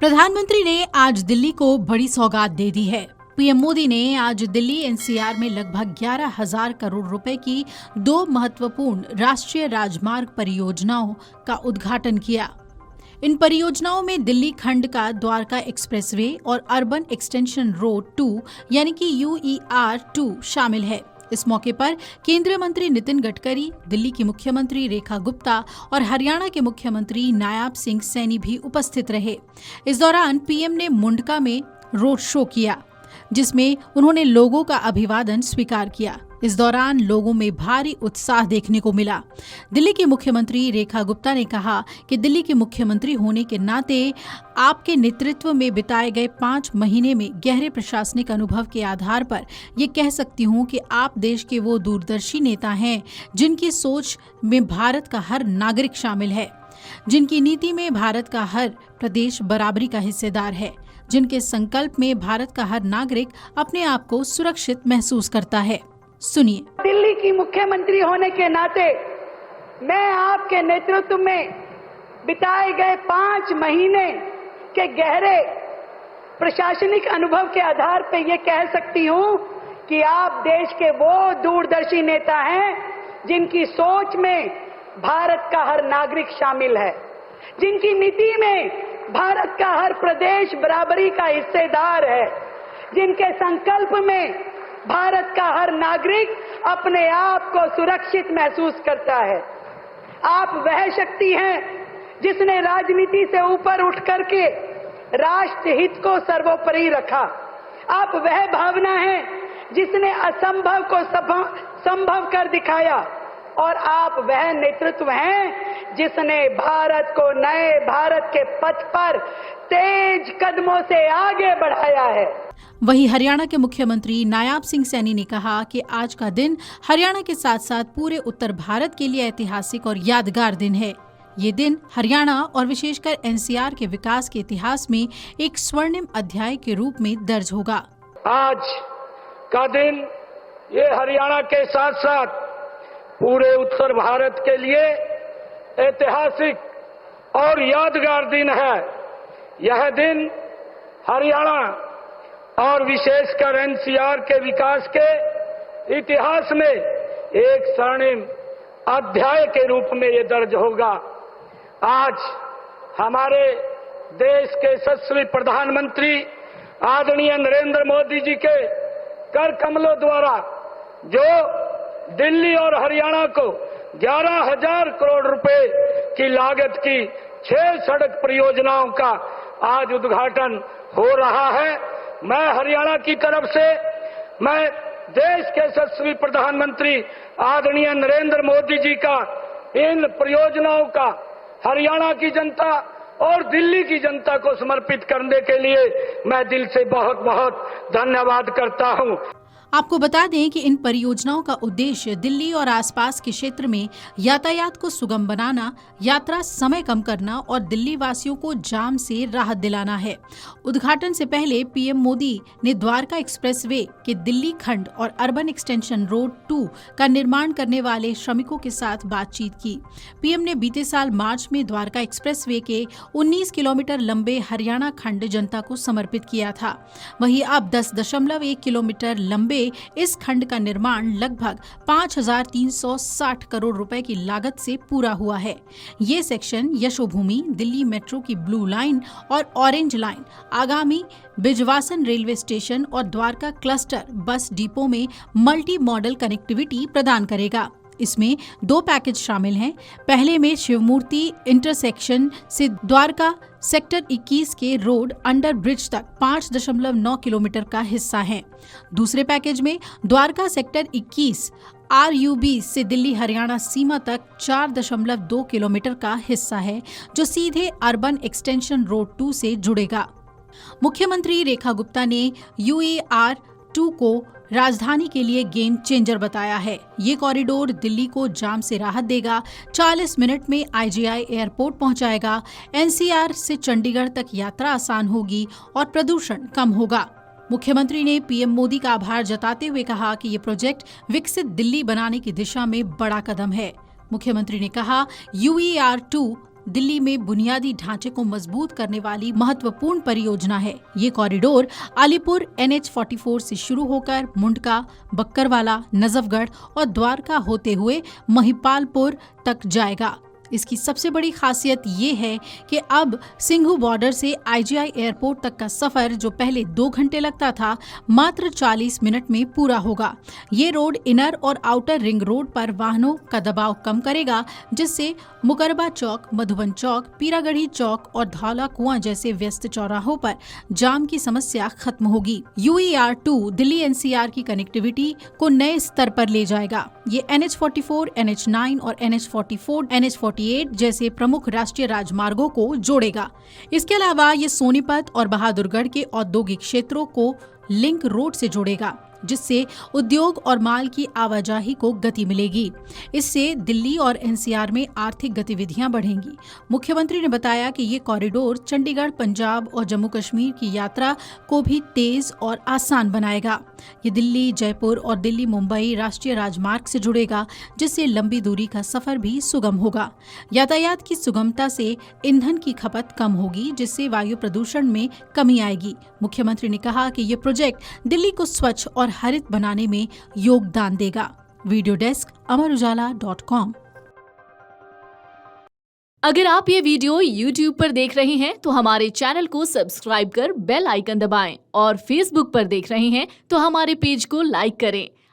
प्रधानमंत्री ने आज दिल्ली को बड़ी सौगात दे दी है। पीएम मोदी ने आज दिल्ली एनसीआर में लगभग 11,000 करोड़ रुपए की 2 महत्वपूर्ण राष्ट्रीय राजमार्ग परियोजनाओं का उद्घाटन किया। इन परियोजनाओं में दिल्ली खंड का द्वारका एक्सप्रेसवे और अर्बन एक्सटेंशन रोड 2 यानी कि UER 2 शामिल है। इस मौके पर केंद्रीय मंत्री नितिन गडकरी, दिल्ली की मुख्यमंत्री रेखा गुप्ता और हरियाणा के मुख्यमंत्री नायाब सिंह सैनी भी उपस्थित रहे। इस दौरान पीएम ने मुंडका में रोड शो किया, जिसमें उन्होंने लोगों का अभिवादन स्वीकार किया। इस दौरान लोगों में भारी उत्साह देखने को मिला। दिल्ली की मुख्यमंत्री रेखा गुप्ता ने कहा कि दिल्ली के मुख्यमंत्री होने के नाते आपके नेतृत्व में बिताए गए 5 महीने में गहरे प्रशासनिक अनुभव के आधार पर ये कह सकती हूँ कि आप देश के वो दूरदर्शी नेता हैं जिनकी सोच में भारत का हर नागरिक शामिल है, जिनकी नीति में भारत का हर प्रदेश बराबरी का हिस्सेदार है, जिनके संकल्प में भारत का हर नागरिक अपने आप को सुरक्षित महसूस करता है। सुनिए। दिल्ली की मुख्यमंत्री होने के नाते मैं आपके नेतृत्व में बिताए गए 5 महीने के गहरे प्रशासनिक अनुभव के आधार पर यह कह सकती हूं कि आप देश के वो दूरदर्शी नेता हैं जिनकी सोच में भारत का हर नागरिक शामिल है, जिनकी नीति में भारत का हर प्रदेश बराबरी का हिस्सेदार है, जिनके संकल्प में भारत का हर नागरिक अपने आप को सुरक्षित महसूस करता है। आप वह शक्ति हैं जिसने राजनीति से ऊपर उठ करके राष्ट्र हित को सर्वोपरि रखा। आप वह भावना हैं जिसने असंभव को संभव कर दिखाया, और आप वह नेतृत्व हैं जिसने भारत को नए भारत के पथ पर तेज कदमों से आगे बढ़ाया है। वहीं हरियाणा के मुख्यमंत्री नायाब सिंह सैनी ने कहा कि आज का दिन हरियाणा के साथ साथ पूरे उत्तर भारत के लिए ऐतिहासिक और यादगार दिन है। ये दिन हरियाणा और विशेषकर एनसीआर के विकास के इतिहास में एक स्वर्णिम अध्याय के रूप में दर्ज होगा। आज का दिन ये हरियाणा के साथ साथ पूरे उत्तर भारत के लिए ऐतिहासिक और यादगार दिन है। यह दिन हरियाणा और विशेषकर एनसीआर के विकास के इतिहास में एक स्वर्णिम अध्याय के रूप में ये दर्ज होगा। आज हमारे देश के यशस्वी प्रधानमंत्री आदरणीय नरेंद्र मोदी जी के कर कमलों द्वारा जो दिल्ली और हरियाणा को 11,000 करोड़ रुपए की लागत की 6 सड़क परियोजनाओं का आज उद्घाटन हो रहा है। मैं हरियाणा की तरफ से मैं देश के यशस्वी प्रधानमंत्री आदरणीय नरेंद्र मोदी जी का इन परियोजनाओं का हरियाणा की जनता और दिल्ली की जनता को समर्पित करने के लिए मैं दिल से बहुत बहुत धन्यवाद करता हूं। आपको बता दें कि इन परियोजनाओं का उद्देश्य दिल्ली और आसपास के क्षेत्र में यातायात को सुगम बनाना, यात्रा समय कम करना और दिल्ली वासियों को जाम से राहत दिलाना है। उद्घाटन से पहले पीएम मोदी ने द्वारका एक्सप्रेसवे के दिल्ली खंड और अर्बन एक्सटेंशन रोड 2 का निर्माण करने वाले श्रमिकों के साथ बातचीत की। पीएम ने बीते साल मार्च में द्वारका एक्सप्रेसवे के 19 किलोमीटर लंबे हरियाणा खंड जनता को समर्पित किया था। वहीं अब 10.1 किलोमीटर लंबे इस खंड का निर्माण लगभग 5,360 करोड़ रुपए की लागत से पूरा हुआ है। ये सेक्शन यशोभूमि, दिल्ली मेट्रो की ब्लू लाइन और ऑरेंज लाइन, आगामी बिजवासन रेलवे स्टेशन और द्वारका क्लस्टर बस डिपो में मल्टी मॉडल कनेक्टिविटी प्रदान करेगा। इसमें 2 पैकेज शामिल हैं। पहले में शिवमूर्ति इंटरसेक्शन से द्वारका सेक्टर 21 के रोड अंडर ब्रिज तक 5.9 किलोमीटर का हिस्सा है। दूसरे पैकेज में द्वारका सेक्टर 21 RUB से दिल्ली हरियाणा सीमा तक 4.2 किलोमीटर का हिस्सा है, जो सीधे अर्बन एक्सटेंशन रोड 2 से जुड़ेगा। मुख्यमंत्री रेखा गुप्ता ने UER 2 को राजधानी के लिए गेम चेंजर बताया है। ये कॉरिडोर दिल्ली को जाम से राहत देगा, 40 मिनट में IGI एयरपोर्ट पहुंचाएगा, NCR से चंडीगढ़ तक यात्रा आसान होगी और प्रदूषण कम होगा। मुख्यमंत्री ने पीएम मोदी का आभार जताते हुए कहा कि ये प्रोजेक्ट विकसित दिल्ली बनाने की दिशा में बड़ा कदम है। मुख्यमंत्री ने कहा UER 2 दिल्ली में बुनियादी ढांचे को मजबूत करने वाली महत्वपूर्ण परियोजना है। ये कॉरिडोर अलीपुर NH-44 से शुरू होकर मुंडका, बक्करवाला, नजफगढ़ और द्वारका होते हुए महिपालपुर तक जाएगा। इसकी सबसे बड़ी खासियत ये है कि अब सिंघू बॉर्डर से IGI एयरपोर्ट तक का सफर जो पहले 2 घंटे लगता था, मात्र 40 मिनट में पूरा होगा। ये रोड इनर और आउटर रिंग रोड पर वाहनों का दबाव कम करेगा, जिससे मुकरबा चौक, मधुबन चौक, पीरागढ़ी चौक और धौला कुआं जैसे व्यस्त चौराहों पर जाम की समस्या खत्म होगी। UER-2 दिल्ली NCR की कनेक्टिविटी को नए स्तर पर ले जाएगा। ये NH-44, NH-9 और NH-44, NH-48 जैसे प्रमुख राष्ट्रीय राजमार्गों को जोड़ेगा। इसके अलावा ये सोनीपत और बहादुरगढ़ के औद्योगिक क्षेत्रों को लिंक रोड से जोड़ेगा, जिससे उद्योग और माल की आवाजाही को गति मिलेगी। इससे दिल्ली और NCR में आर्थिक गतिविधियां बढ़ेंगी। मुख्यमंत्री ने बताया कि ये कॉरिडोर चंडीगढ़, पंजाब और जम्मू कश्मीर की यात्रा को भी तेज और आसान बनाएगा। ये दिल्ली, जयपुर और दिल्ली मुंबई राष्ट्रीय राजमार्ग से जुड़ेगा, जिससे लंबी दूरी का सफर भी सुगम होगा। यातायात की सुगमता से ईंधन की खपत कम होगी, जिससे वायु प्रदूषण में कमी आएगी। मुख्यमंत्री ने कहा कि ये प्रोजेक्ट दिल्ली को स्वच्छ और हरित बनाने में योगदान देगा। Video desk amarujala.com। अगर आप ये वीडियो YouTube पर देख रहे हैं तो हमारे चैनल को सब्सक्राइब कर बेल आइकन दबाएं और Facebook पर देख रहे हैं तो हमारे पेज को लाइक करें।